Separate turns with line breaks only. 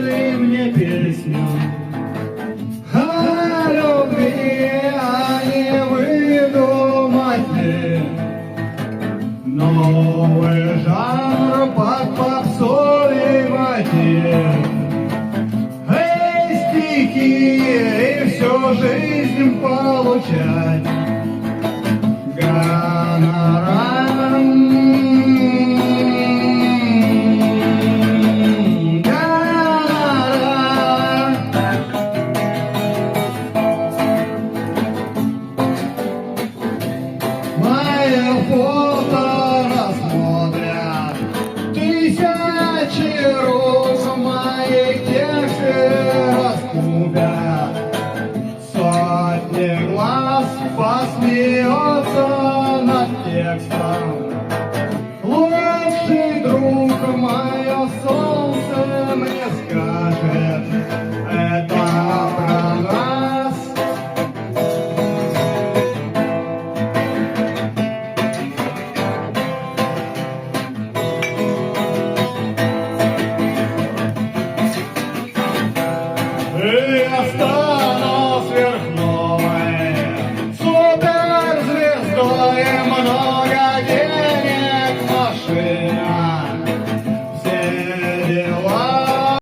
спели мне песню о любви, а не выдумайте новый жанр под попсовый мотив. Эй, стихи, и всю жизнь получать гонорар. Мое фото рассмотрят тысячи рук, моих текстов раскупят. Сотни глаз посмеется над текстом. Лучший друг, мое солнце, мне скажет: это